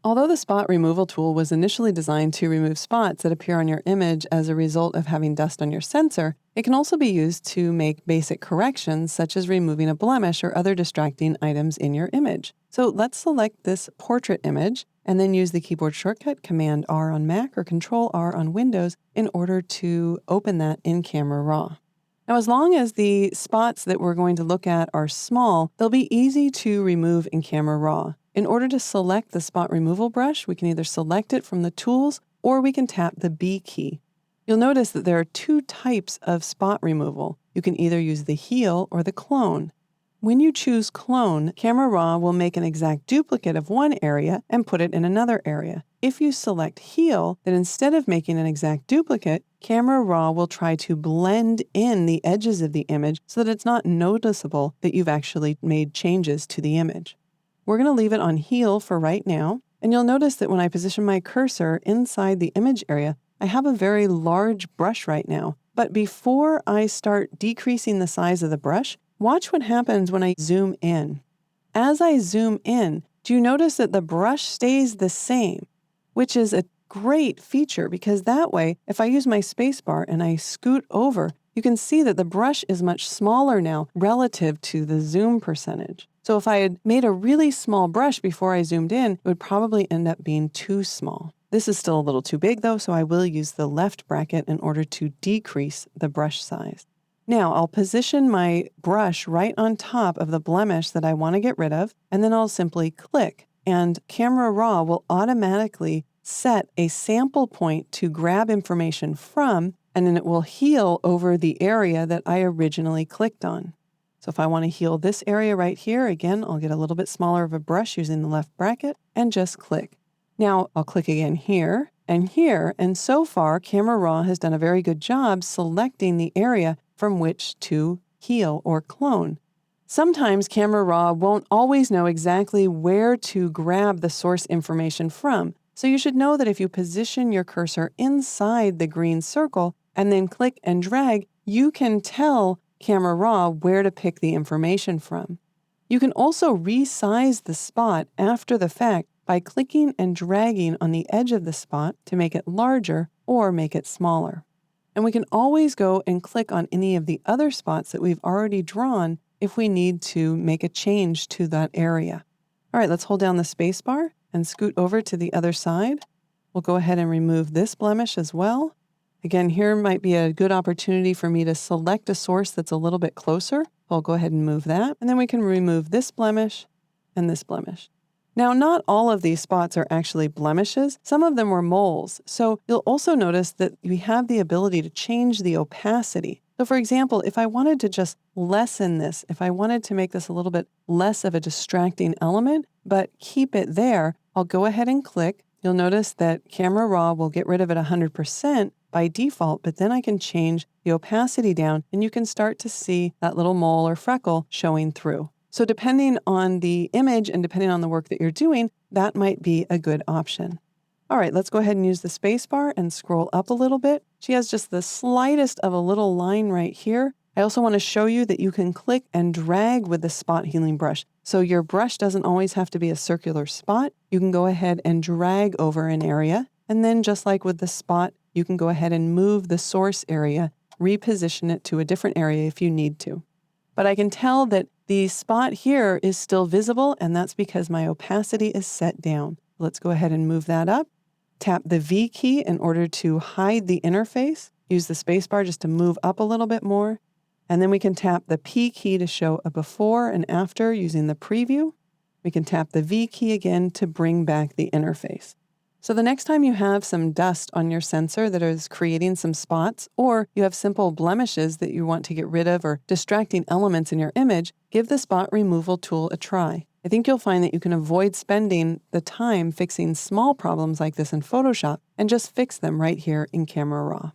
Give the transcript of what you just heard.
Although the spot removal tool was initially designed to remove spots that appear on your image as a result of having dust on your sensor, it can also be used to make basic corrections such as removing a blemish or other distracting items in your image. So let's select this portrait image and then use the keyboard shortcut Command-R on Mac or Control-R on Windows in order to open that in Camera Raw. Now, as long as the spots that we're going to look at are small, they'll be easy to remove in Camera Raw. In order to select the spot removal brush, we can either select it from the tools or we can tap the B key. You'll notice that there are two types of spot removal. You can either use the heal or the clone. When you choose clone, Camera Raw will make an exact duplicate of one area and put it in another area. If you select heal, then instead of making an exact duplicate, Camera Raw will try to blend in the edges of the image so that it's not noticeable that you've actually made changes to the image. We're going to leave it on heal for right now, and you'll notice that when I position my cursor inside the image area, I have a very large brush right now. But before I start decreasing the size of the brush, watch what happens when I zoom in. As I zoom in, do you notice that the brush stays the same, which is a great feature because that way, if I use my spacebar and I scoot over, you can see that the brush is much smaller now relative to the zoom percentage. So if I had made a really small brush before I zoomed in, it would probably end up being too small. This is still a little too big though, so I will use the left bracket in order to decrease the brush size. Now I'll position my brush right on top of the blemish that I want to get rid of, and then I'll simply click, and Camera Raw will automatically set a sample point to grab information from, and then it will heal over the area that I originally clicked on. So if I want to heal this area right here, again, I'll get a little bit smaller of a brush using the left bracket and just click. Now I'll click again here, and so far Camera Raw has done a very good job selecting the area from which to heal or clone. Sometimes Camera Raw won't always know exactly where to grab the source information from, so you should know that if you position your cursor inside the green circle and then click and drag, you can tell Camera Raw where to pick the information from. You can also resize the spot after the fact by clicking and dragging on the edge of the spot to make it larger or make it smaller. And we can always go and click on any of the other spots that we've already drawn if we need to make a change to that area. All right, let's hold down the space bar and scoot over to the other side. We'll go ahead and remove this blemish as well. Again, here might be a good opportunity for me to select a source that's a little bit closer. I'll go ahead and move that, and then we can remove this blemish and this blemish. Now, not all of these spots are actually blemishes. Some of them were moles. So you'll also notice that we have the ability to change the opacity. So for example, if I wanted to just lessen this, if I wanted to make this a little bit less of a distracting element, but keep it there, I'll go ahead and click. You'll notice that Camera Raw will get rid of it 100% by default, but then I can change the opacity down and you can start to see that little mole or freckle showing through. So depending on the image and depending on the work that you're doing, that might be a good option. All right, let's go ahead and use the space bar and scroll up a little bit. She has just the slightest of a little line right here. I also want to show you that you can click and drag with the spot healing brush. So your brush doesn't always have to be a circular spot. You can go ahead and drag over an area. And then just like with the spot, you can go ahead and move the source area, reposition it to a different area if you need to. But I can tell that the spot here is still visible, and that's because my opacity is set down. Let's go ahead and move that up. Tap the V key in order to hide the interface. Use the spacebar just to move up a little bit more. And then we can tap the P key to show a before and after using the preview. We can tap the V key again to bring back the interface. So the next time you have some dust on your sensor that is creating some spots, or you have simple blemishes that you want to get rid of or distracting elements in your image, give the spot removal tool a try. I think you'll find that you can avoid spending the time fixing small problems like this in Photoshop and just fix them right here in Camera Raw.